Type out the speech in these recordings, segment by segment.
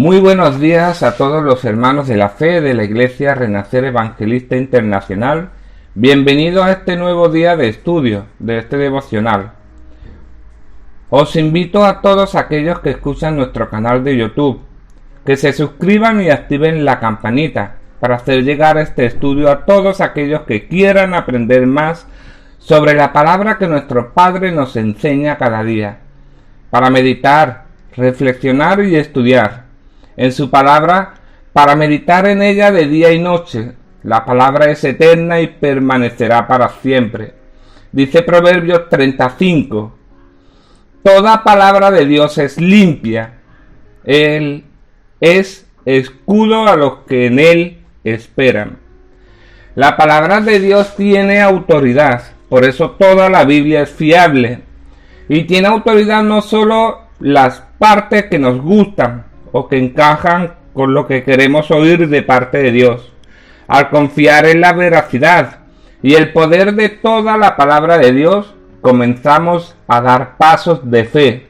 Muy buenos días a todos los hermanos de la fe de la Iglesia Renacer Evangelista Internacional. Bienvenidos a este nuevo día de estudio de este devocional. Os invito a todos aquellos que escuchan nuestro canal de YouTube, que se suscriban y activen la campanita para hacer llegar este estudio a todos aquellos que quieran aprender más sobre la palabra que nuestro Padre nos enseña cada día, para meditar, reflexionar y estudiar en su palabra, para meditar en ella de día y noche. La palabra es eterna y permanecerá para siempre. Dice Proverbios 35: toda palabra de Dios es limpia. Él es escudo a los que en él esperan. La palabra de Dios tiene autoridad, por eso toda la Biblia es fiable. Y tiene autoridad no solo las partes que nos gustan o que encajan con lo que queremos oír de parte de Dios. Al confiar en la veracidad y el poder de toda la palabra de Dios, comenzamos a dar pasos de fe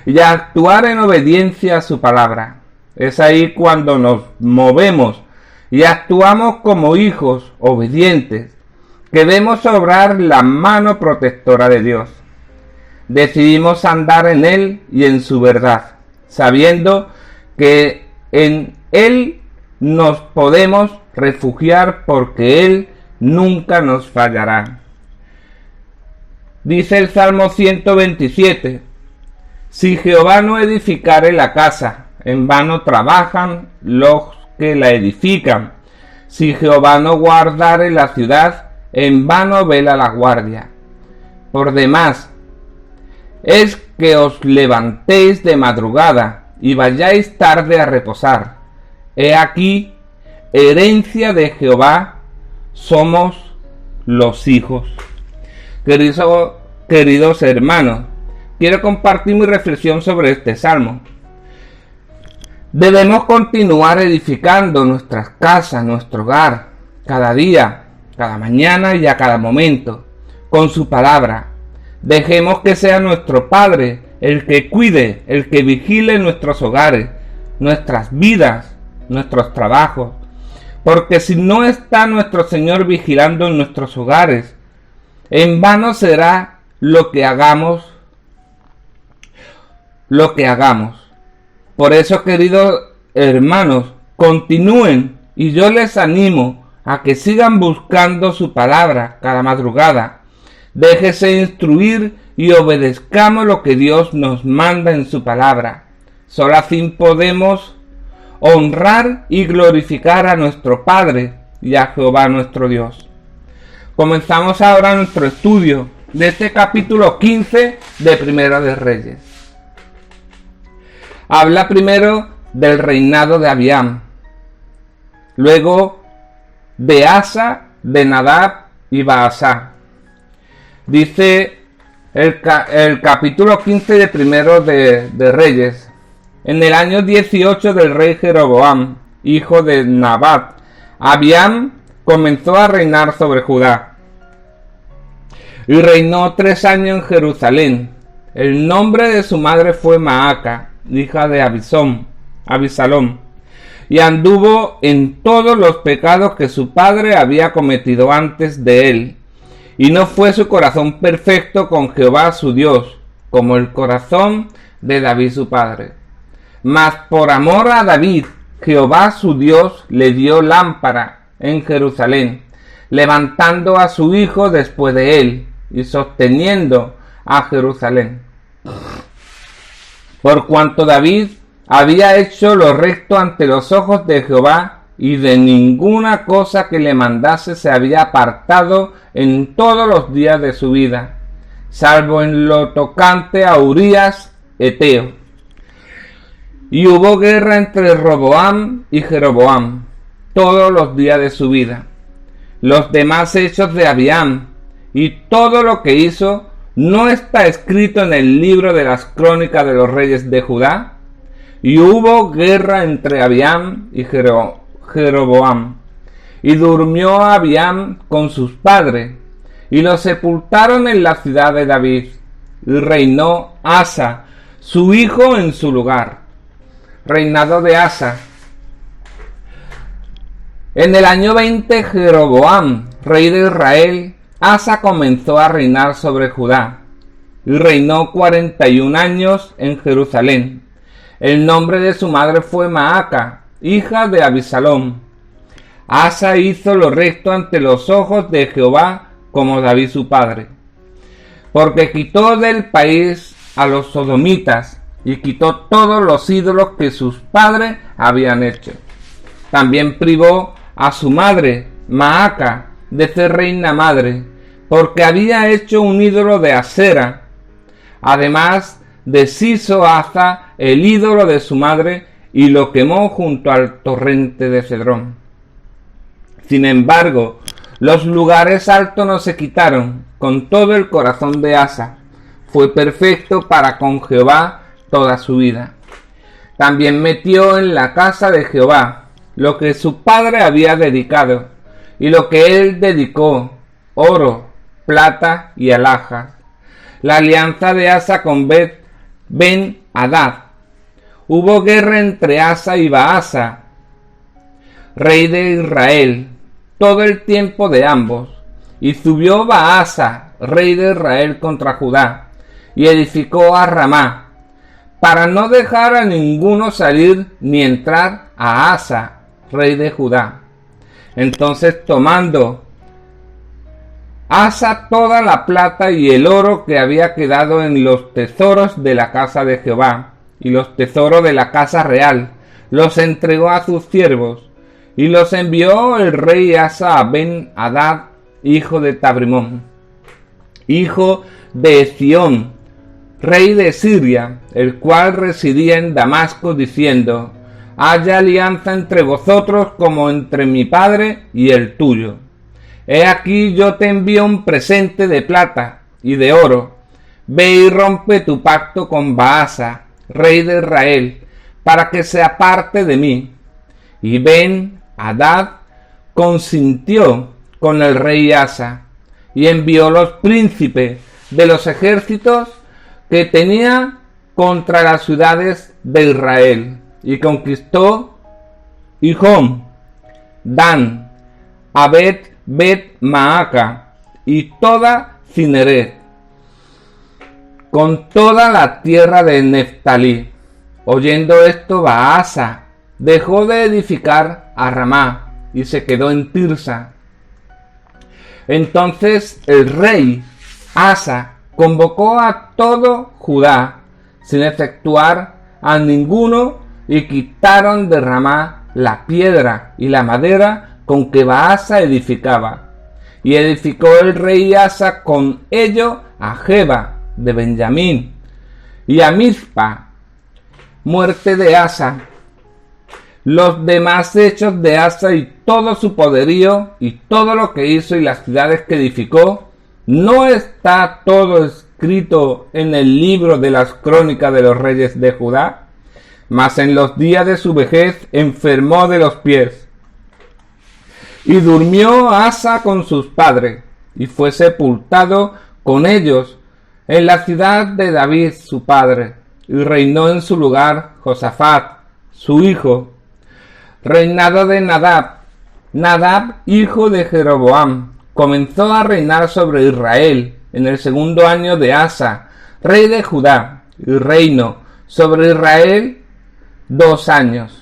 y a actuar en obediencia a su palabra. Es ahí cuando nos movemos y actuamos como hijos obedientes, que vemos obrar la mano protectora de Dios. Decidimos andar en Él y en su verdad, sabiendo que en Él nos podemos refugiar porque Él nunca nos fallará. Dice el Salmo 127: si Jehová no edificare la casa, en vano trabajan los que la edifican. Si Jehová no guardare la ciudad, en vano vela la guardia. Por demás, es que os levantéis de madrugada y vayáis tarde a reposar. He aquí, herencia de Jehová somos los hijos. Queridos hermanos, quiero compartir mi reflexión sobre este salmo. Debemos continuar edificando nuestras casas, nuestro hogar, cada día, cada mañana y a cada momento, con su palabra. Dejemos que sea nuestro Padre el que cuide, el que vigile nuestros hogares, nuestras vidas, nuestros trabajos. Porque si no está nuestro Señor vigilando en nuestros hogares, en vano será lo que hagamos. Por eso, queridos hermanos, continúen y yo les animo a que sigan buscando su palabra cada madrugada. Déjese instruir y obedezcamos lo que Dios nos manda en su palabra. Solo así podemos honrar y glorificar a nuestro Padre y a Jehová nuestro Dios. Comenzamos ahora nuestro estudio de este capítulo 15 de Primera de Reyes. Habla primero del reinado de Abiam, luego de Asa, de Nadab y Baasá. Dice el capítulo 15 de Primero de Reyes: en el año 18 del rey Jeroboam, hijo de Nabat, Abiam comenzó a reinar sobre Judá y reinó 3 años en Jerusalén. El nombre de su madre fue Maaca, hija de Abisalom, y anduvo en todos los pecados que su padre había cometido antes de él. Y no fue su corazón perfecto con Jehová su Dios, como el corazón de David su padre. Mas por amor a David, Jehová su Dios le dio lámpara en Jerusalén, levantando a su hijo después de él y sosteniendo a Jerusalén. Por cuanto David había hecho lo recto ante los ojos de Jehová, y de ninguna cosa que le mandase se había apartado en todos los días de su vida, salvo en lo tocante a Urías Eteo. Y hubo guerra entre Roboam y Jeroboam todos los días de su vida. Los demás hechos de Abiam y todo lo que hizo, ¿no está escrito en el libro de las crónicas de los reyes de Judá? Y hubo guerra entre Abiam y Jeroboam, y durmió Abiam con sus padres, y lo sepultaron en la ciudad de David, y reinó Asa, su hijo, en su lugar. Reinado de Asa. En el año 20 Jeroboam, rey de Israel, Asa comenzó a reinar sobre Judá y reinó 41 años en Jerusalén. El nombre de su madre fue Maaca, hija de Abisalom. Asa hizo lo recto ante los ojos de Jehová, como David su padre, porque quitó del país a los sodomitas y quitó todos los ídolos que sus padres habían hecho. También privó a su madre, Maaca, de ser reina madre, porque había hecho un ídolo de Asera. Además, deshizo Asa el ídolo de su madre y lo quemó junto al torrente de Cedrón. Sin embargo, los lugares altos no se quitaron. Con todo el corazón de Asa fue perfecto para con Jehová toda su vida. También metió en la casa de Jehová lo que su padre había dedicado y lo que él dedicó, oro, plata y alhajas. La alianza de Asa con Ben-Hadad. Hubo guerra entre Asa y Baasa, rey de Israel, todo el tiempo de ambos. Y subió Baasa, rey de Israel, contra Judá, y edificó a Ramá, para no dejar a ninguno salir ni entrar a Asa, rey de Judá. Entonces, tomando Asa toda la plata y el oro que había quedado en los tesoros de la casa de Jehová y los tesoros de la casa real, los entregó a sus siervos, y los envió el rey Asa a Ben-Hadad, hijo de Tabrimón, hijo de Sión, rey de Siria, el cual residía en Damasco, diciendo: haya alianza entre vosotros como entre mi padre y el tuyo. He aquí yo te envío un presente de plata y de oro. Ve y rompe tu pacto con Baasa, rey de Israel, para que se aparte de mí. Y Ben-Hadad consintió con el rey Asa, y envió los príncipes de los ejércitos que tenía contra las ciudades de Israel, y conquistó Hijón, Dan, Bet-Maaca y toda Cineret, con toda la tierra de Neftalí. Oyendo esto, Baasa dejó de edificar a Ramá y se quedó en Tirsa. Entonces el rey Asa convocó a todo Judá sin efectuar a ninguno, y quitaron de Ramá la piedra y la madera con que Baasa edificaba. Y edificó el rey Asa con ello a Geba de Benjamín y a Mizpa. Muerte de Asa. Los demás hechos de Asa y todo su poderío y todo lo que hizo y las ciudades que edificó, ¿no está todo escrito en el libro de las crónicas de los reyes de Judá? Mas en los días de su vejez enfermó de los pies. Y durmió Asa con sus padres, y fue sepultado con ellos en la ciudad de David su padre, y reinó en su lugar Josafat, su hijo. Reinado de Nadab. Nadab, hijo de Jeroboam, comenzó a reinar sobre Israel en el segundo año de Asa, rey de Judá, y reinó sobre Israel 2 años.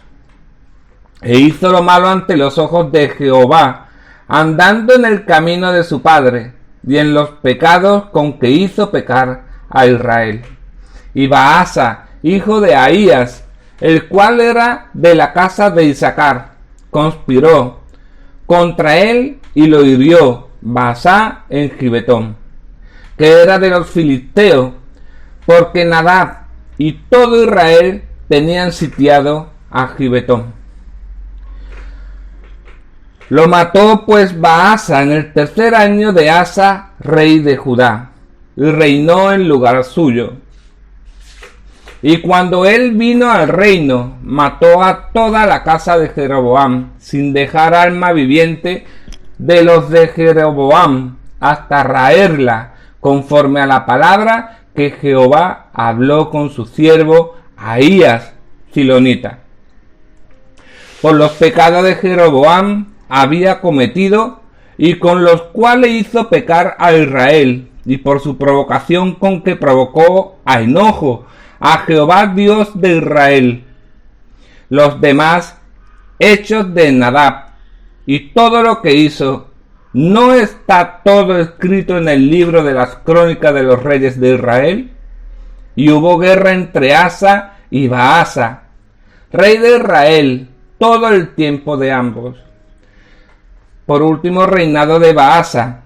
E hizo lo malo ante los ojos de Jehová, andando en el camino de su padre, y en los pecados con que hizo pecar a Israel. Y Baasa, hijo de Ahías, el cual era de la casa de Isaacar, conspiró contra él y lo hirió Baasa en Gibetón, que era de los filisteos, porque Nadab y todo Israel tenían sitiado a Gibetón. Lo mató pues Baasa en el 3er año de Asa, rey de Judá, y reinó en lugar suyo. Y cuando él vino al reino, mató a toda la casa de Jeroboam, sin dejar alma viviente de los de Jeroboam, hasta raerla, conforme a la palabra que Jehová habló con su siervo Ahías, silonita, por los pecados de Jeroboam había cometido y con los cuales hizo pecar a Israel, y por su provocación con que provocó a enojo a Jehová Dios de Israel. Los demás hechos de Nadab y todo lo que hizo, ¿no está todo escrito en el libro de las crónicas de los reyes de Israel? Y hubo guerra entre Asa y Baasa, rey de Israel, todo el tiempo de ambos. Por último, reinado de Baasa.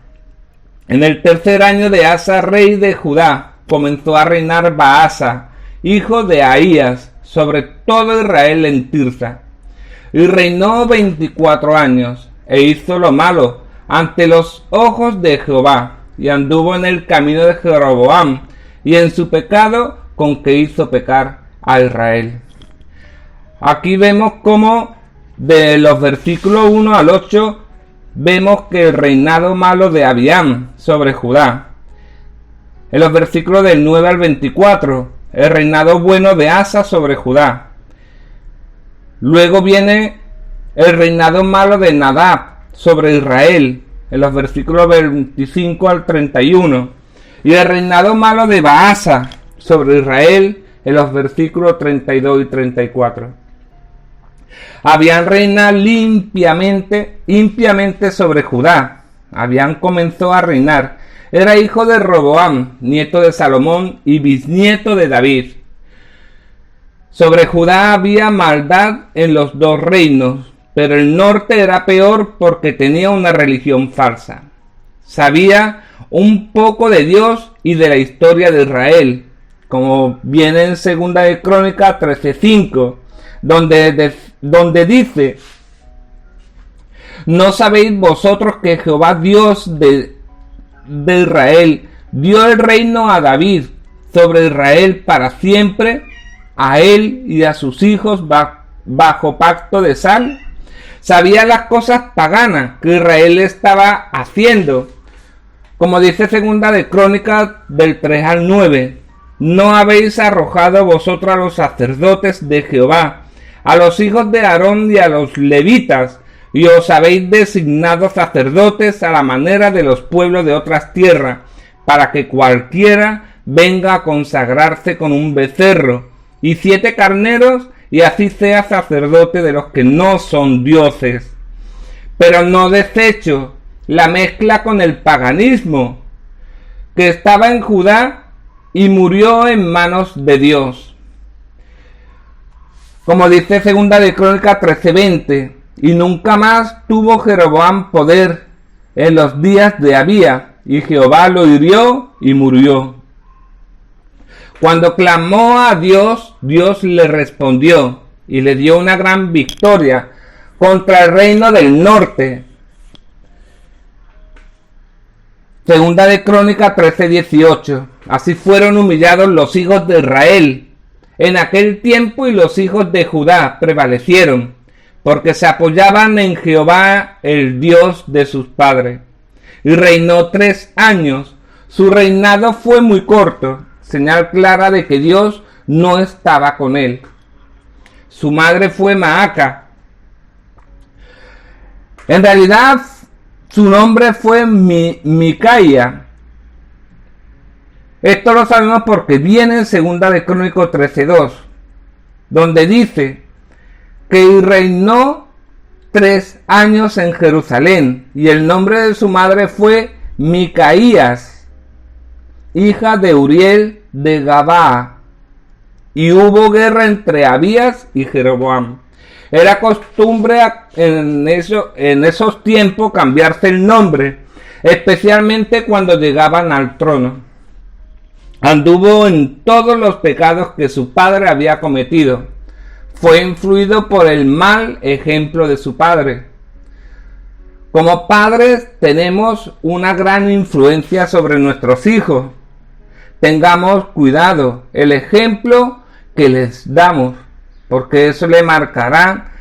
En el tercer año de Asa, rey de Judá, comenzó a reinar Baasa, hijo de Ahías, sobre todo Israel en Tirsa. Y reinó 24 años, e hizo lo malo ante los ojos de Jehová, y anduvo en el camino de Jeroboam, y en su pecado con que hizo pecar a Israel. Aquí vemos cómo de los versículos 1 al 8 vemos que el reinado malo de Abiam sobre Judá. En los versículos del 9 al 24, el reinado bueno de Asa sobre Judá. Luego viene el reinado malo de Nadab sobre Israel, en los versículos 25 al 31. Y el reinado malo de Baasa sobre Israel, en los versículos 32 y 34. Abiam reina impiamente sobre Judá. Abiam comenzó a reinar. Era hijo de Roboam, nieto de Salomón y bisnieto de David. Sobre Judá había maldad en los dos reinos, pero el norte era peor porque tenía una religión falsa. Sabía un poco de Dios y de la historia de Israel, como viene en 2 de Crónicas 13:5, donde dice: ¿no sabéis vosotros que Jehová Dios de Israel dio el reino a David sobre Israel para siempre, a él y a sus hijos bajo pacto de sal? Sabía las cosas paganas que Israel estaba haciendo, como dice 2 de Crónicas del 3 al 9. ¿No habéis arrojado vosotros a los sacerdotes de Jehová, a los hijos de Aarón y a los levitas, y os habéis designado sacerdotes a la manera de los pueblos de otras tierras, para que cualquiera venga a consagrarse con un becerro y 7 carneros, y así sea sacerdote de los que no son dioses? Pero no desecho la mezcla con el paganismo que estaba en Judá y murió en manos de Dios. Como dice 2 de Crónicas 13:20, y nunca más tuvo Jeroboam poder en los días de Abía, y Jehová lo hirió y murió. Cuando clamó a Dios, Dios le respondió y le dio una gran victoria contra el reino del norte. 2 de Crónicas 13:18. Así fueron humillados los hijos de Israel en aquel tiempo, y los hijos de Judá prevalecieron, porque se apoyaban en Jehová, el Dios de sus padres. Y reinó 3 años. Su reinado fue muy corto, señal clara de que Dios no estaba con él. Su madre fue Maaca. En realidad, su nombre fue Micaía. Esto lo sabemos porque viene en 2 de Crónicas 13:2, donde dice que reinó 3 años en Jerusalén, y el nombre de su madre fue Micaías, hija de Uriel de Gabaa. Y hubo guerra entre Abías y Jeroboam. Era costumbre en esos tiempos cambiarse el nombre, especialmente cuando llegaban al trono. Anduvo en todos los pecados que su padre había cometido. Fue influido por el mal ejemplo de su padre. Como padres tenemos una gran influencia sobre nuestros hijos. Tengamos cuidado el ejemplo que les damos, porque eso le marcará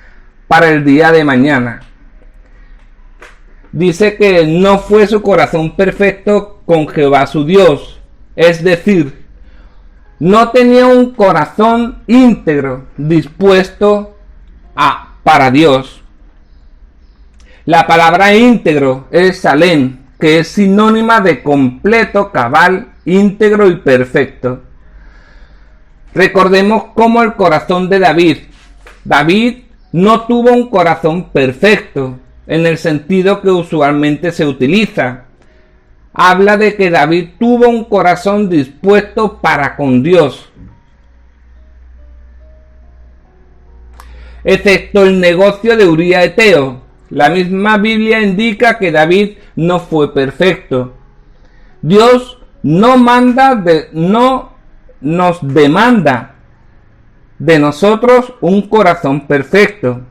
para el día de mañana. Dice que no fue su corazón perfecto con Jehová su Dios, es decir, no tenía un corazón íntegro, dispuesto para Dios. La palabra íntegro es salem, que es sinónima de completo, cabal, íntegro y perfecto. Recordemos cómo el corazón de David. David no tuvo un corazón perfecto, en el sentido que usualmente se utiliza. Habla de que David tuvo un corazón dispuesto para con Dios. Excepto el negocio de Uría Eteo. La misma Biblia indica que David no fue perfecto. Dios no nos demanda de nosotros un corazón perfecto,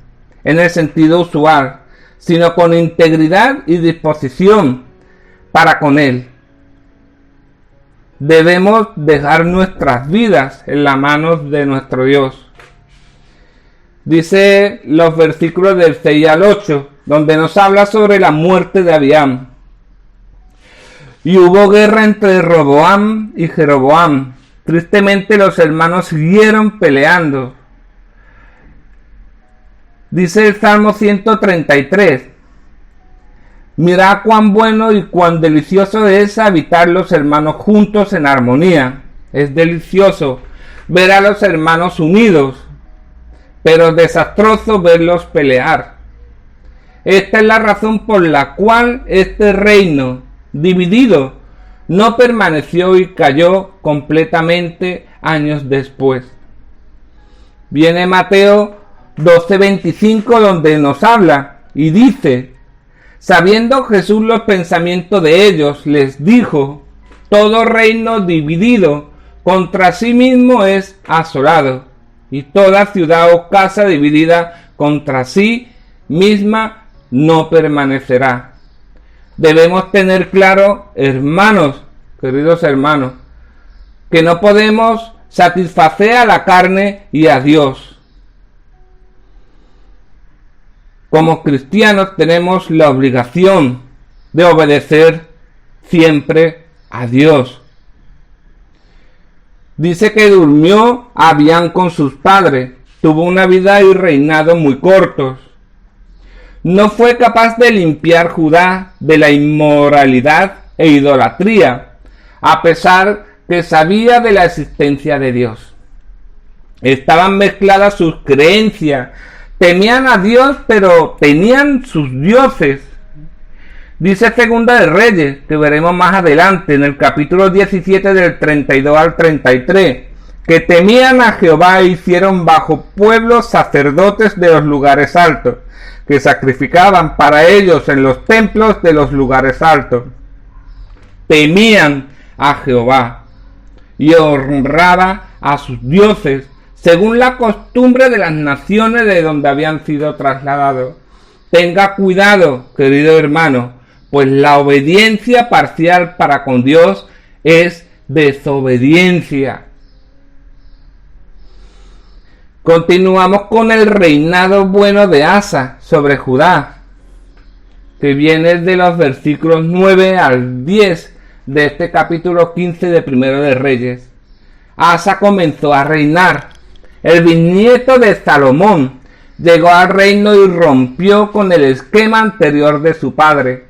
en el sentido usual, sino con integridad y disposición para con Él. Debemos dejar nuestras vidas en las manos de nuestro Dios. Dice los versículos del 6 al 8, donde nos habla sobre la muerte de Abiam. Y hubo guerra entre Roboam y Jeroboam. Tristemente los hermanos siguieron peleando. Dice el Salmo 133. Mirad cuán bueno y cuán delicioso es habitar los hermanos juntos en armonía. Es delicioso ver a los hermanos unidos, pero desastroso verlos pelear. Esta es la razón por la cual este reino dividido no permaneció y cayó completamente años después. Viene Mateo 12:25, donde nos habla y dice: sabiendo Jesús los pensamientos de ellos, les dijo: todo reino dividido contra sí mismo es asolado, y toda ciudad o casa dividida contra sí misma no permanecerá. Debemos tener claro, hermanos, queridos hermanos, que no podemos satisfacer a la carne y a Dios. Como cristianos tenemos la obligación de obedecer siempre a Dios. Dice que durmió Abiam con sus padres, tuvo una vida y reinado muy cortos. No fue capaz de limpiar Judá de la inmoralidad e idolatría, a pesar que sabía de la existencia de Dios. Estaban mezcladas sus creencias, temían a Dios, pero tenían sus dioses. Dice Segunda de Reyes, que veremos más adelante, en el capítulo 17 del 32 al 33, que temían a Jehová e hicieron bajo pueblos sacerdotes de los lugares altos, que sacrificaban para ellos en los templos de los lugares altos. Temían a Jehová y honraban a sus dioses, según la costumbre de las naciones de donde habían sido trasladados. Tenga cuidado, querido hermano, pues la obediencia parcial para con Dios es desobediencia. Continuamos con el reinado bueno de Asa sobre Judá, que viene de los versículos 9 al 10 de este capítulo 15 de Primero de Reyes. Asa comenzó a reinar. El bisnieto de Salomón llegó al reino y rompió con el esquema anterior de su padre.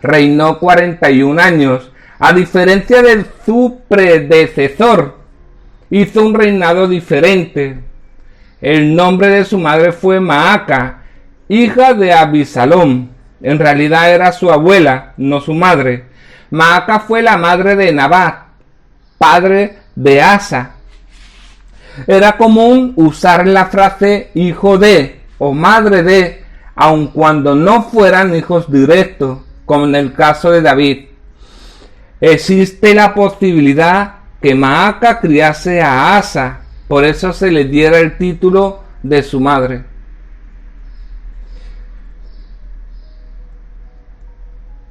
Reinó 41 años. A diferencia de su predecesor, hizo un reinado diferente. El nombre de su madre fue Maaca, hija de Abisalom. En realidad era su abuela, no su madre. Maaca fue la madre de Nabat, padre de Asa. Era común usar la frase hijo de o madre de, aun cuando no fueran hijos directos, como en el caso de David. Existe la posibilidad que Maaca criase a Asa, por eso se le diera el título de su madre.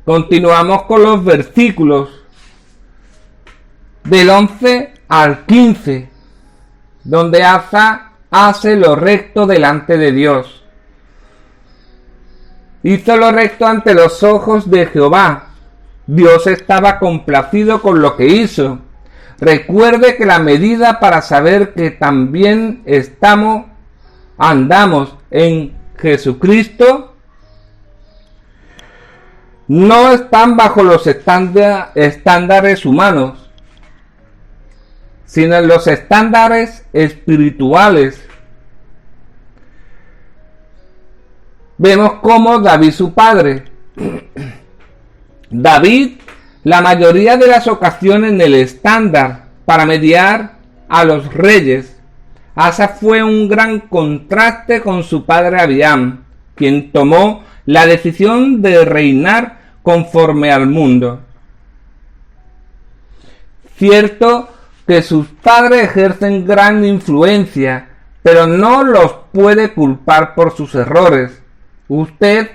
Continuamos con los versículos del 11 al 15, donde Asa hace lo recto delante de Dios. Hizo lo recto ante los ojos de Jehová. Dios estaba complacido con lo que hizo. Recuerde que la medida para saber que también andamos en Jesucristo no están bajo los estándares humanos, sino en los estándares espirituales. Vemos cómo David, su padre, David, la mayoría de las ocasiones en el estándar para mediar a los reyes. Asa fue un gran contraste con su padre Abiam, quien tomó la decisión de reinar conforme al mundo. Cierto que sus padres ejercen gran influencia, pero no los puede culpar por sus errores. Usted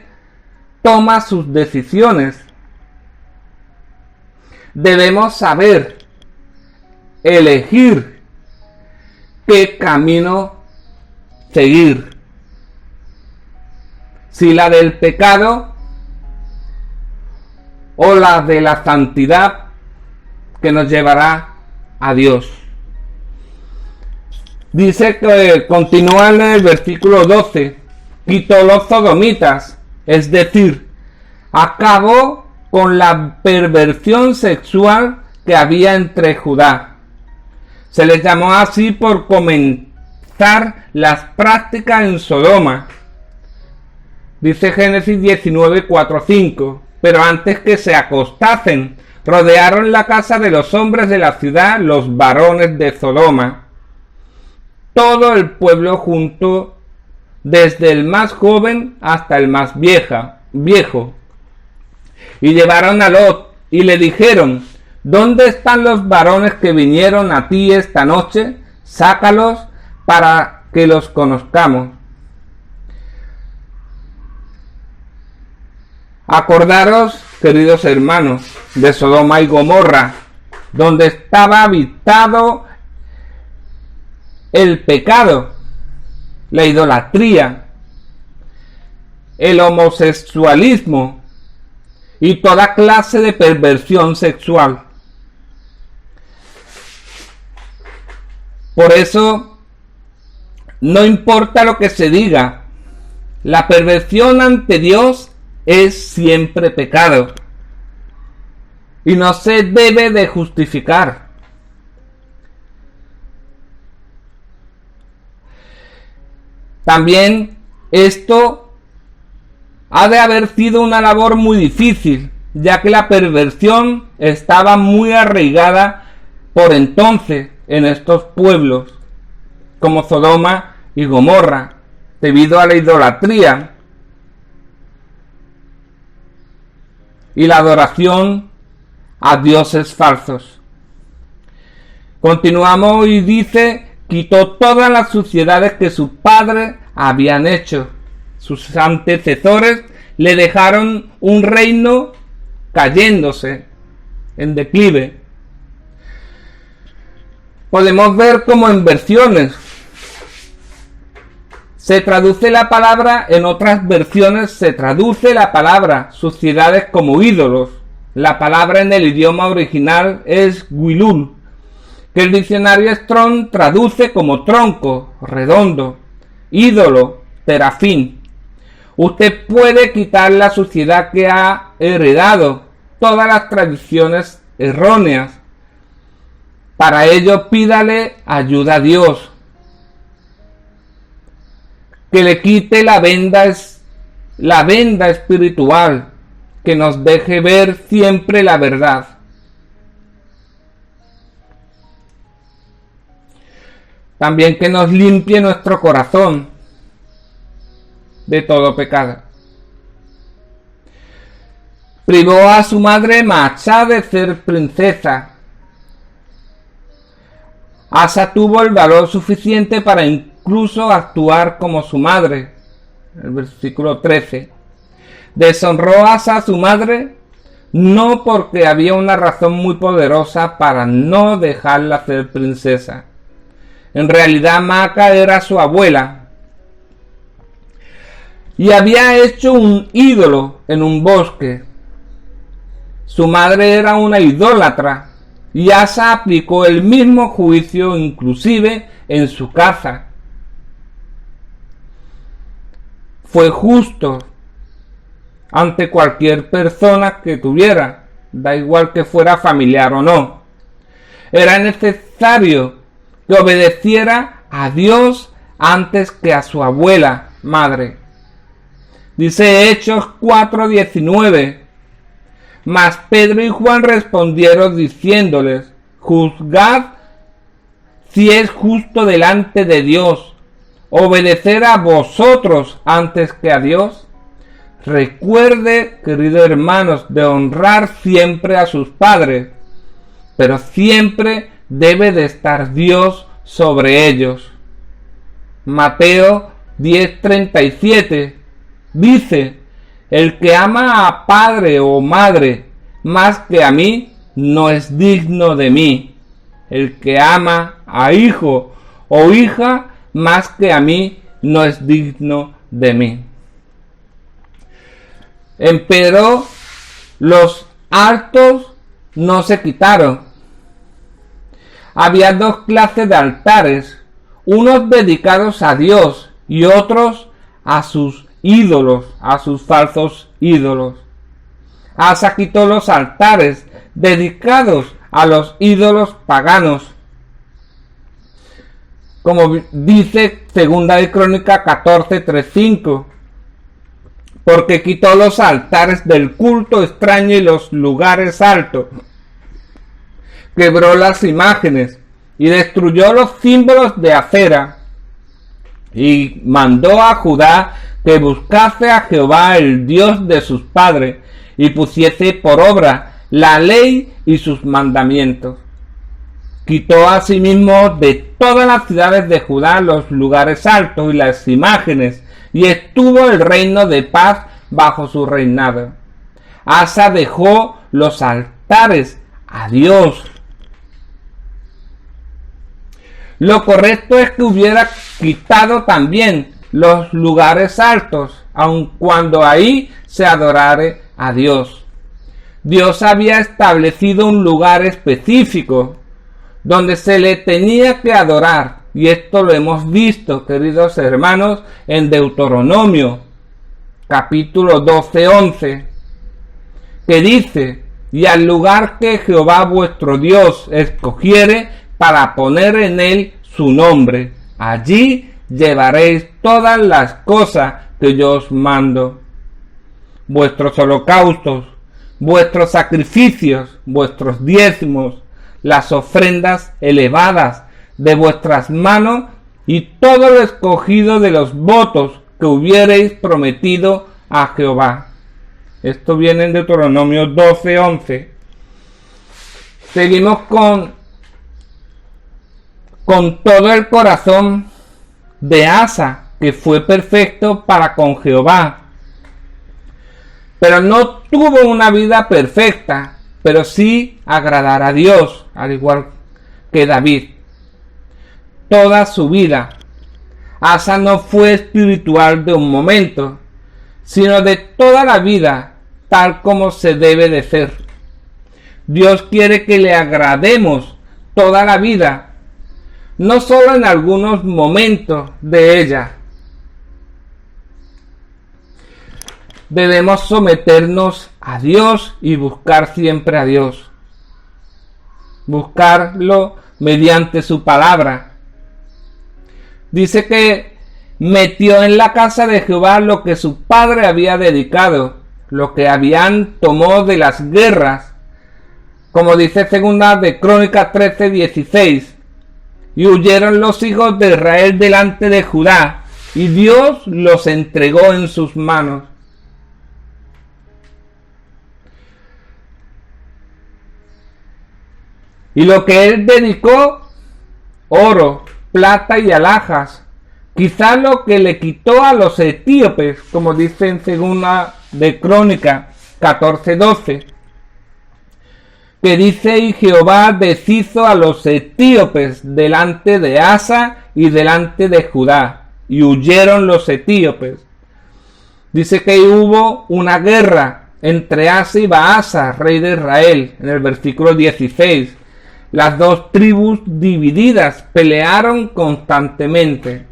toma sus decisiones. Debemos saber elegir qué camino seguir. Si la del pecado o la de la santidad que nos llevará a Dios. Dice que continúa en el versículo 12, quitó los sodomitas, es decir, acabó con la perversión sexual que había entre Judá. Se les llamó así por comenzar las prácticas en Sodoma. Dice Génesis 19, 4, 5. Pero antes que se acostasen, rodearon la casa de los hombres de la ciudad, los varones de Sodoma. Todo el pueblo junto, desde el más joven hasta el más viejo. Y llevaron a Lot y le dijeron: ¿dónde están los varones que vinieron a ti esta noche? Sácalos para que los conozcamos. Acordaros, queridos hermanos, de Sodoma y Gomorra, donde estaba habitado el pecado, la idolatría, el homosexualismo y toda clase de perversión sexual. Por eso, no importa lo que se diga, la perversión ante Dios es siempre pecado y no se debe de justificar. También esto ha de haber sido una labor muy difícil, ya que la perversión estaba muy arraigada por entonces en estos pueblos, como Sodoma y Gomorra, debido a la idolatría y la adoración a dioses falsos. Continuamos y dice: quitó todas las suciedades que sus padres habían hecho. Sus antecesores le dejaron un reino cayéndose en declive. Podemos ver como en versiones se traduce la palabra, en otras versiones se traduce la palabra suciedades como ídolos. La palabra en el idioma original es Gwilul, que el diccionario Strong traduce como tronco, redondo, ídolo, terafín. Usted puede quitar la suciedad que ha heredado, todas las tradiciones erróneas. Para ello pídale ayuda a Dios, que le quite la venda espiritual, que nos deje ver siempre la verdad. También que nos limpie nuestro corazón de todo pecado. Privó a su madre Maachá de ser princesa. Asa tuvo el valor suficiente para incluso actuar como su madre. El versículo 13. Deshonró Asa a su madre, no porque había una razón muy poderosa para no dejarla ser princesa. En realidad Maaca era su abuela y había hecho un ídolo en un bosque. Su madre era una idólatra y Asa aplicó el mismo juicio inclusive en su casa. Fue justo ante cualquier persona que tuviera, da igual que fuera familiar o no. Era necesario que obedeciera a Dios antes que a su abuela madre. Dice Hechos 4:19. Mas Pedro y Juan respondieron diciéndoles: juzgad si es justo delante de Dios obedecer a vosotros antes que a Dios. Recuerde, queridos hermanos, de honrar siempre a sus padres, pero siempre debe de estar Dios sobre ellos. Mateo 10:37 dice: el que ama a padre o madre más que a mí, no es digno de mí. El que ama a hijo o hija más que a mí, no es digno de mí. Empero los altos no se quitaron. Había dos clases de altares, unos dedicados a Dios y otros a sus ídolos, a sus falsos ídolos. Asa quitó los altares dedicados a los ídolos paganos, como dice Segunda de Crónicas 14:3-5, porque quitó los altares del culto extraño y los lugares altos, quebró las imágenes y destruyó los símbolos de acera, y mandó a Judá que buscase a Jehová, el Dios de sus padres, y pusiese por obra la ley y sus mandamientos. Quitó asimismo de todas las ciudades de Judá los lugares altos y las imágenes, y estuvo el reino de paz bajo su reinado. Asa dejó los altares a Dios. Lo correcto es que hubiera quitado también los lugares altos, aun cuando ahí se adorare a Dios. Dios había establecido un lugar específico donde se le tenía que adorar, y esto lo hemos visto, queridos hermanos, en Deuteronomio capítulo 12:11, que dice: y al lugar que Jehová vuestro Dios escogiere para poner en él su nombre, allí llevaréis todas las cosas que yo os mando, vuestros holocaustos, vuestros sacrificios, vuestros diezmos, las ofrendas elevadas de vuestras manos, y todo lo escogido de los votos que hubiereis prometido a Jehová. Esto viene en Deuteronomio 12:11. Seguimos con todo el corazón de Asa, que fue perfecto para con Jehová, pero no tuvo una vida perfecta, pero sí agradar a Dios, al igual que David. Toda su vida, Asa no fue espiritual de un momento, sino de toda la vida, tal como se debe de ser. Dios quiere que le agrademos toda la vida, no solo en algunos momentos de ella. Debemos someternos a Dios y buscar siempre a Dios. Buscarlo mediante su palabra. Dice que metió en la casa de Jehová lo que su padre había dedicado, lo que habían tomado de las guerras, como dice Segunda de Crónicas 13:16. Y huyeron los hijos de Israel delante de Judá, y Dios los entregó en sus manos. Y lo que él dedicó, oro, plata y alhajas, quizá lo que le quitó a los etíopes, como dice en Segunda de Crónicas 14:12, que dice: y Jehová deshizo a los etíopes delante de Asa y delante de Judá, y huyeron los etíopes. Dice que hubo una guerra entre Asa y Baasa, rey de Israel, en el versículo 16. Las dos tribus divididas pelearon constantemente.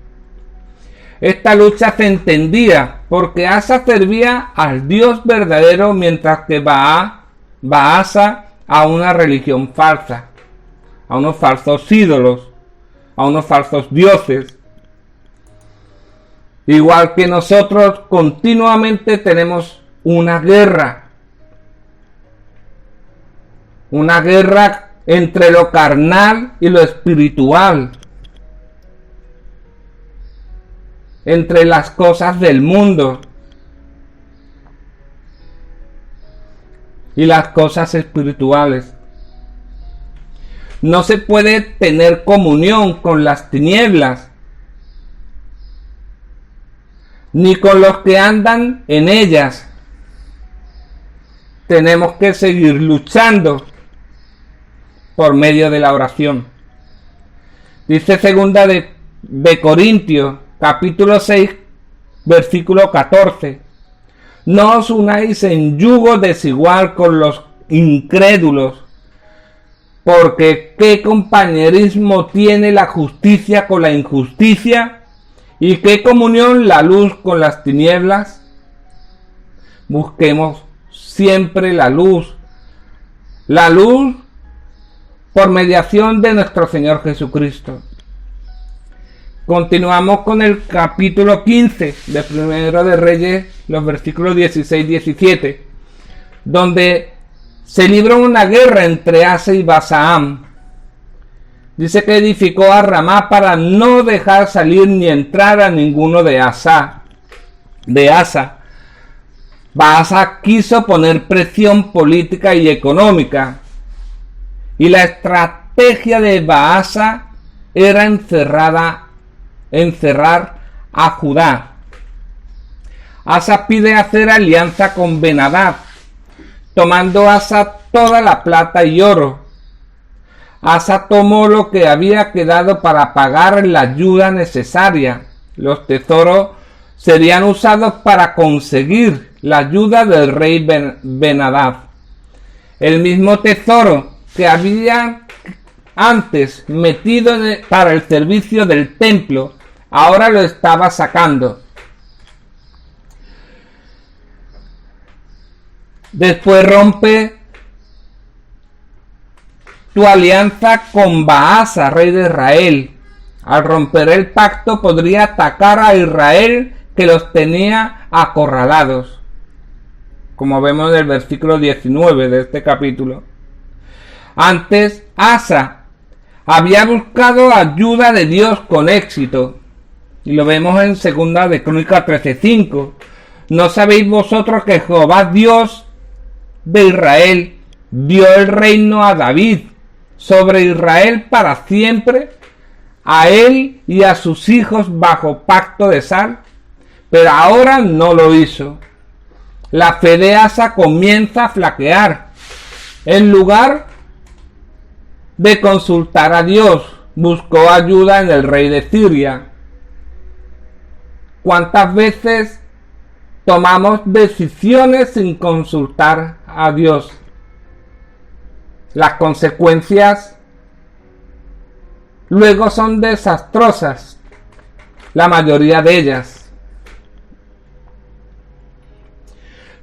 Esta lucha se entendía porque Asa servía al Dios verdadero, mientras que Baasa a una religión falsa, a unos falsos ídolos, a unos falsos dioses. Igual que nosotros, continuamente tenemos una guerra entre lo carnal y lo espiritual, entre las cosas del mundo y las cosas espirituales. No se puede tener comunión con las tinieblas, ni con los que andan en ellas. Tenemos que seguir luchando por medio de la oración. Dice segunda de Corintios, capítulo 6, versículo 14. No os unáis en yugo desigual con los incrédulos, porque ¿qué compañerismo tiene la justicia con la injusticia? ¿Y qué comunión la luz con las tinieblas? Busquemos siempre la luz por mediación de nuestro Señor Jesucristo. Continuamos con el capítulo 15 de Primero de Reyes, los versículos 16-17, donde se libró una guerra entre Asa y Basaam. Dice que edificó a Ramá para no dejar salir ni entrar a ninguno de Asa. Baasa quiso poner presión política y económica, y la estrategia de Baasa era encerrar a Judá. Asa pide hacer alianza con Ben-Hadad, tomando Asa toda la plata y oro. Asa tomó lo que había quedado para pagar la ayuda necesaria. Los tesoros serían usados para conseguir la ayuda del rey Ben-Hadad. El mismo tesoro que había antes metido para el servicio del templo, ahora lo estaba sacando. Después rompe tu alianza con Baasa, rey de Israel. Al romper el pacto podría atacar a Israel, que los tenía acorralados, como vemos en el versículo 19 de este capítulo. Antes, Asa había buscado ayuda de Dios con éxito, y lo vemos en segunda de Crónicas 13:5. ¿No sabéis vosotros que Jehová Dios de Israel dio el reino a David sobre Israel para siempre, a él y a sus hijos bajo pacto de sal? Pero ahora no lo hizo. La fe de Asa comienza a flaquear. En lugar de consultar a Dios, buscó ayuda en el rey de Siria. ¿Cuántas veces tomamos decisiones sin consultar a Dios? Las consecuencias luego son desastrosas, la mayoría de ellas.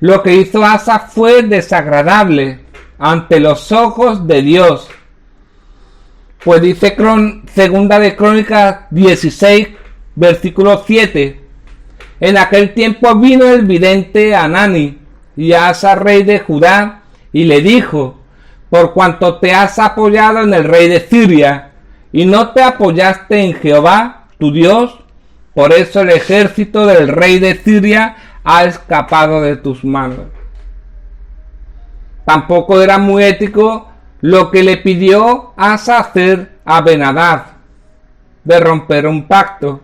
Lo que hizo Asa fue desagradable ante los ojos de Dios. Pues dice segunda de Crónicas 16, versículo 7. En aquel tiempo vino el vidente Hanani y a Asa, rey de Judá, y le dijo: por cuanto te has apoyado en el rey de Siria y no te apoyaste en Jehová tu Dios, por eso el ejército del rey de Siria ha escapado de tus manos. Tampoco era muy ético lo que le pidió Asa hacer a Ben-Hadad, de romper un pacto.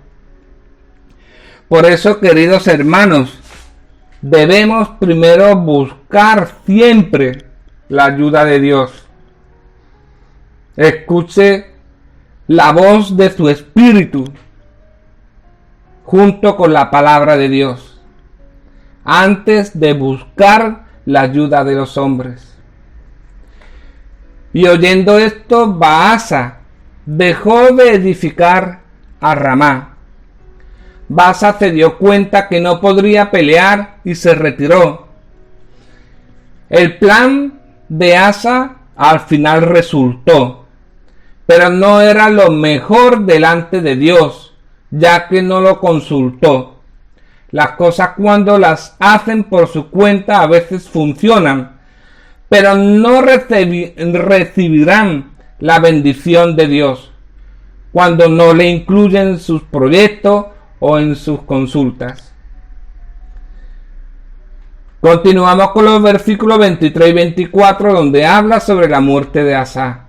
Por eso, queridos hermanos, debemos primero buscar siempre la ayuda de Dios. Escuche la voz de su espíritu junto con la palabra de Dios antes de buscar la ayuda de los hombres. Y oyendo esto, Baasa dejó de edificar a Ramá. Baasa se dio cuenta que no podría pelear y se retiró. El plan de Asa al final resultó, pero no era lo mejor delante de Dios, ya que no lo consultó. Las cosas cuando las hacen por su cuenta a veces funcionan, pero no recibirán la bendición de Dios cuando no le incluyen en sus proyectos o en sus consultas. Continuamos con los versículos 23 y 24, donde habla sobre la muerte de Asa.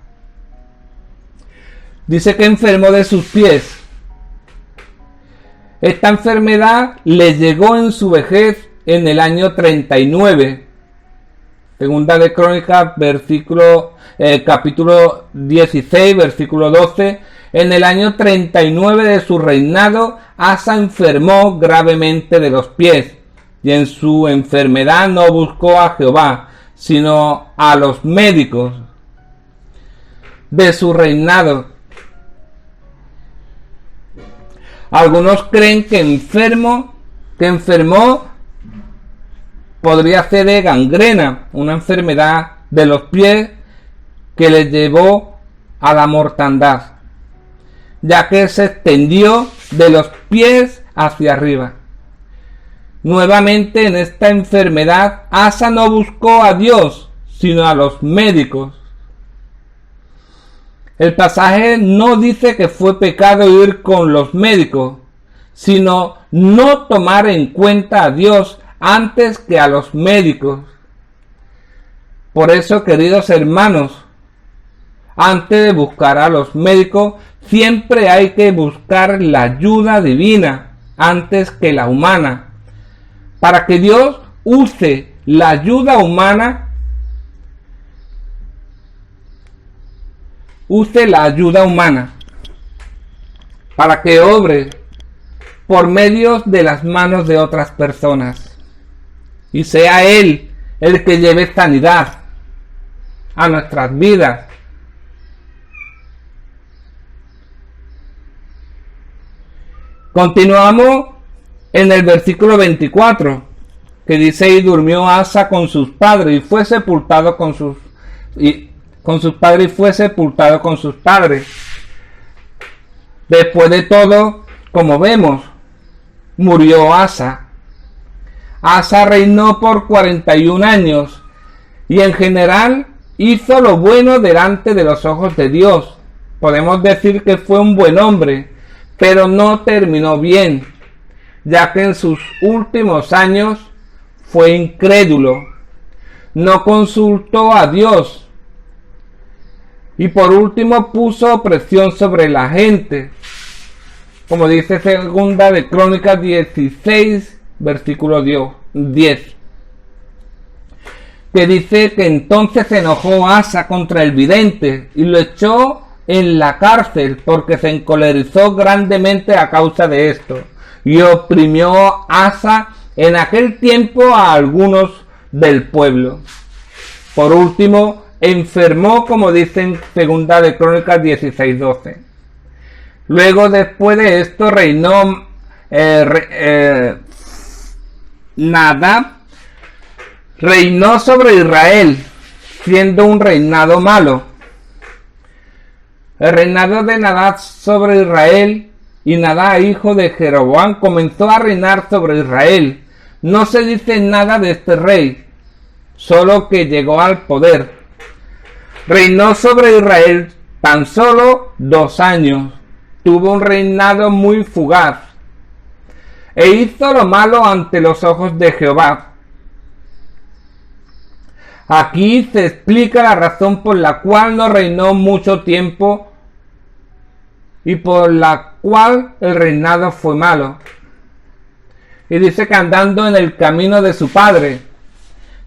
Dice que enfermó de sus pies. Esta enfermedad le llegó en su vejez en el año 39. Segunda de Crónicas, capítulo 16, versículo 12. En el año 39 de su reinado, Asa enfermó gravemente de los pies, y en su enfermedad no buscó a Jehová, sino a los médicos de su reinado. Algunos creen que enfermó podría ser de gangrena, una enfermedad de los pies que le llevó a la mortandad, ya que se extendió de los pies hacia arriba. Nuevamente en esta enfermedad, Asa no buscó a Dios, sino a los médicos. El pasaje no dice que fue pecado ir con los médicos, sino no tomar en cuenta a Dios antes que a los médicos. Por eso, queridos hermanos, antes de buscar a los médicos, siempre hay que buscar la ayuda divina antes que la humana, para que Dios use la ayuda humana, para que obre por medio de las manos de otras personas y sea Él el que lleve sanidad a nuestras vidas. Continuamos en el versículo 24, que dice: y durmió Asa con sus padres y fue sepultado con sus padres. Después de todo, como vemos, murió Asa. Asa reinó por 41 años y en general hizo lo bueno delante de los ojos de Dios. Podemos decir que fue un buen hombre, pero no terminó bien, ya que en sus últimos años fue incrédulo, no consultó a Dios y por último puso opresión sobre la gente, como dice Segunda de Crónicas 16, versículo 10, que dice que entonces se enojó Asa contra el vidente y lo echó en la cárcel porque se encolerizó grandemente a causa de esto, y oprimió Asa en aquel tiempo a algunos del pueblo. Por último, enfermó, como dice en Segunda de Crónicas 16:12. Luego, después de esto, reinó Nadab, reinó sobre Israel, siendo un reinado malo. El reinado de Nadab sobre Israel, y Nadab, hijo de Jeroboam, comenzó a reinar sobre Israel. No se dice nada de este rey, solo que llegó al poder. Reinó sobre Israel tan solo 2 años. Tuvo un reinado muy fugaz e hizo lo malo ante los ojos de Jehová. Aquí se explica la razón por la cual no reinó mucho tiempo y por la cual el reinado fue malo. Y dice que andando en el camino de su padre,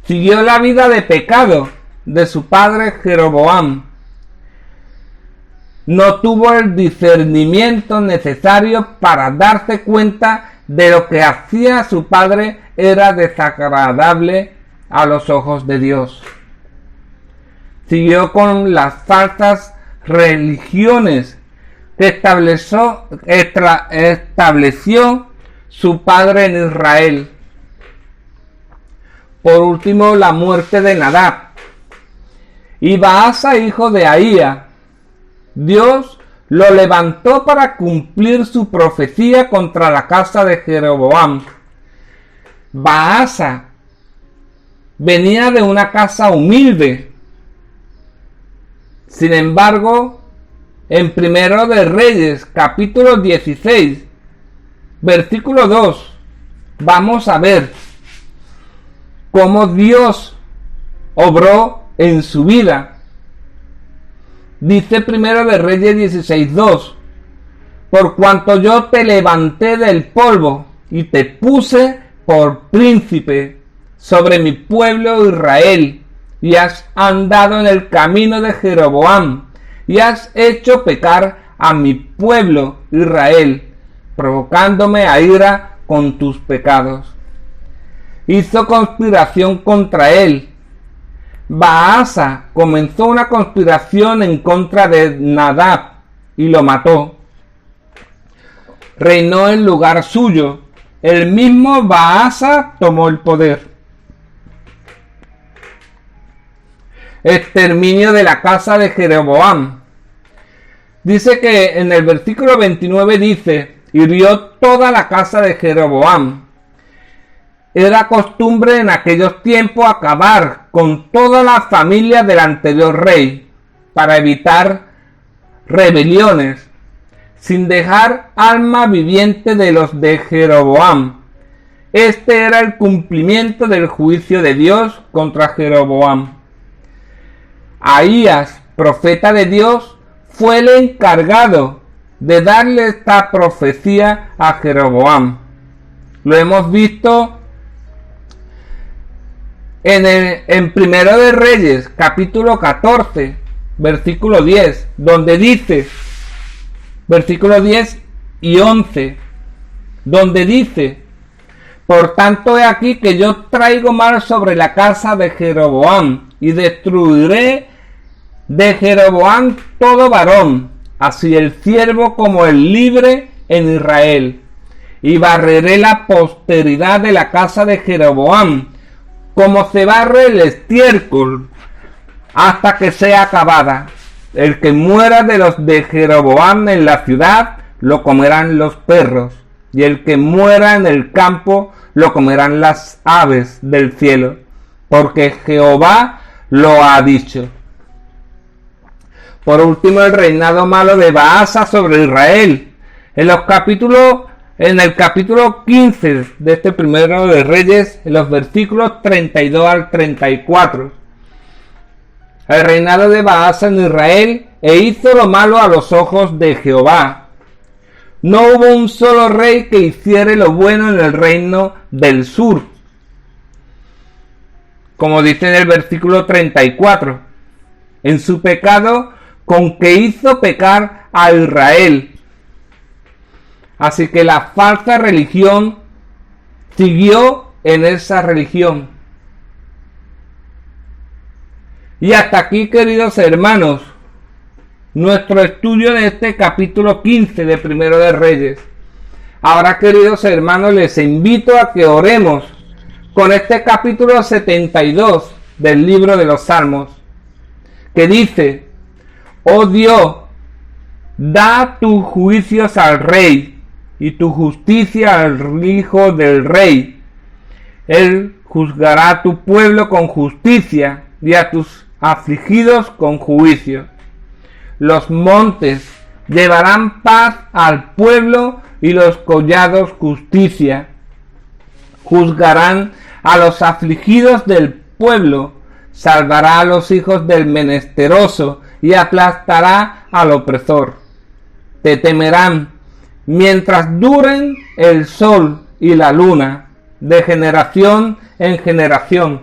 siguió la vida de pecado de su padre Jeroboam. No tuvo el discernimiento necesario para darse cuenta de lo que hacía su padre era desagradable a los ojos de Dios. siguió con las falsas religiones que estableció su padre en Israel. Por último, la muerte de Nadab. Y Baasa, hijo de Ahía, Dios lo levantó para cumplir su profecía contra la casa de Jeroboam. Baasa venía de una casa humilde. Sin embargo, en Primero de Reyes, capítulo 16, versículo 2, vamos a ver cómo Dios obró en su vida. Dice Primero de Reyes 16:2: por cuanto yo te levanté del polvo y te puse por príncipe sobre mi pueblo Israel, y has andado en el camino de Jeroboam, y has hecho pecar a mi pueblo Israel, provocándome a ira con tus pecados. Hizo conspiración contra él. Baasa comenzó una conspiración en contra de Nadab y lo mató. Reinó en lugar suyo. El mismo Baasa tomó el poder. Exterminio de la casa de Jeroboam. Dice que en el versículo 29 dice: hirió toda la casa de Jeroboam. Era costumbre en aquellos tiempos acabar con toda la familia del anterior rey para evitar rebeliones, sin dejar alma viviente de los de Jeroboam. Este era el cumplimiento del juicio de Dios contra Jeroboam. Ahías, profeta de Dios, fue el encargado de darle esta profecía a Jeroboam. Lo hemos visto en Primero de Reyes, capítulo 14, versículo 10, donde dice, versículos 10 y 11, donde dice: por tanto he aquí que yo traigo mal sobre la casa de Jeroboam, y destruiré de Jeroboam todo varón, así el siervo como el libre en Israel, y barreré la posteridad de la casa de Jeroboam, como se barre el estiércol, hasta que sea acabada. El que muera de los de Jeroboam en la ciudad, lo comerán los perros, y el que muera en el campo, lo comerán las aves del cielo, porque Jehová lo ha dicho. Por último, el reinado malo de Baasa sobre Israel. En el capítulo 15 de este Primero de Reyes, en los versículos 32 al 34. El reinado de Baasa en Israel, e hizo lo malo a los ojos de Jehová. No hubo un solo rey que hiciere lo bueno en el reino del sur, como dice en el versículo 34, en su pecado con que hizo pecar a Israel. Así que la falsa religión siguió en esa religión. Y hasta aquí, queridos hermanos, nuestro estudio de este capítulo 15 de Primero de Reyes. Ahora, queridos hermanos, les invito a que oremos con este capítulo 72 del libro de los Salmos, que dice: oh Dios, da tus juicios al rey y tu justicia al hijo del rey. Él juzgará a tu pueblo con justicia y a tus afligidos con juicio. Los montes llevarán paz al pueblo y los collados justicia. Juzgarán a los afligidos del pueblo, salvará a los hijos del menesteroso y aplastará al opresor. Te temerán mientras duren el sol y la luna, de generación en generación.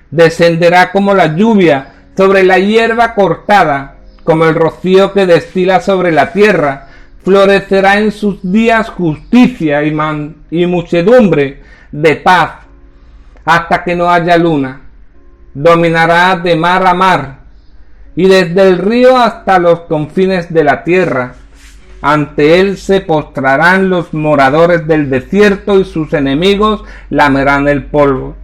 Descenderá como la lluvia sobre la hierba cortada, como el rocío que destila sobre la tierra. Florecerá en sus días justicia y muchedumbre de paz, hasta que no haya luna. Dominará de mar a mar, y desde el río hasta los confines de la tierra. Ante él se postrarán los moradores del desierto y sus enemigos lamerán el polvo.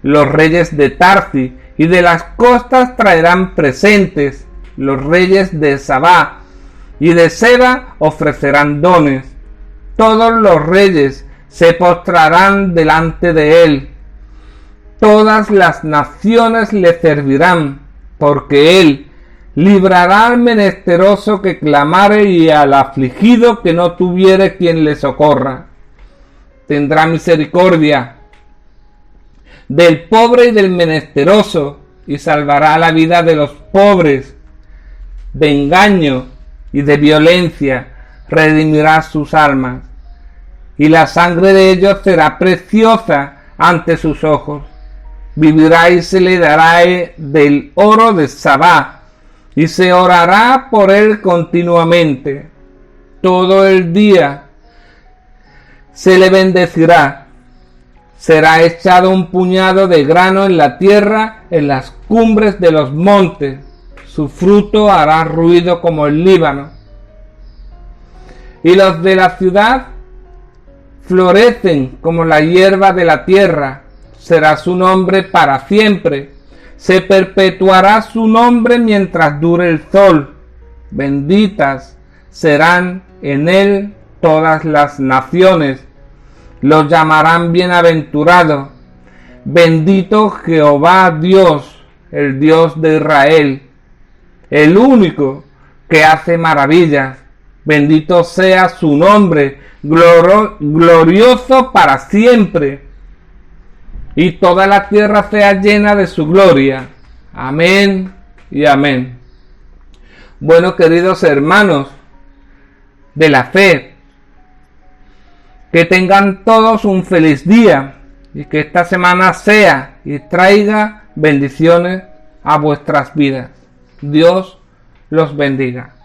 Los reyes de Tarsis y de las costas traerán presentes. Los reyes de Sabá y de Seba ofrecerán dones. Todos los reyes se postrarán delante de él. Todas las naciones le servirán, porque él librará al menesteroso que clamare y al afligido que no tuviere quien le socorra. Tendrá misericordia del pobre y del menesteroso, y salvará la vida de los pobres. De engaño y de violencia redimirá sus almas, y la sangre de ellos será preciosa ante sus ojos. Vivirá y se le dará del oro de Sabá, y se orará por él continuamente. Todo el día se le bendecirá. Será echado un puñado de grano en la tierra, en las cumbres de los montes. Su fruto hará ruido como el Líbano. Y los de la ciudad florecen como la hierba de la tierra. Será su nombre para siempre. Se perpetuará su nombre mientras dure el sol. Benditas serán en él todas las naciones. Los llamarán bienaventurados. Bendito Jehová Dios, el Dios de Israel, el único que hace maravillas. Bendito sea su nombre, glorioso para siempre. Y toda la tierra sea llena de su gloria. Amén y amén. Bueno, queridos hermanos de la fe, que tengan todos un feliz día y que esta semana sea y traiga bendiciones a vuestras vidas. Dios los bendiga.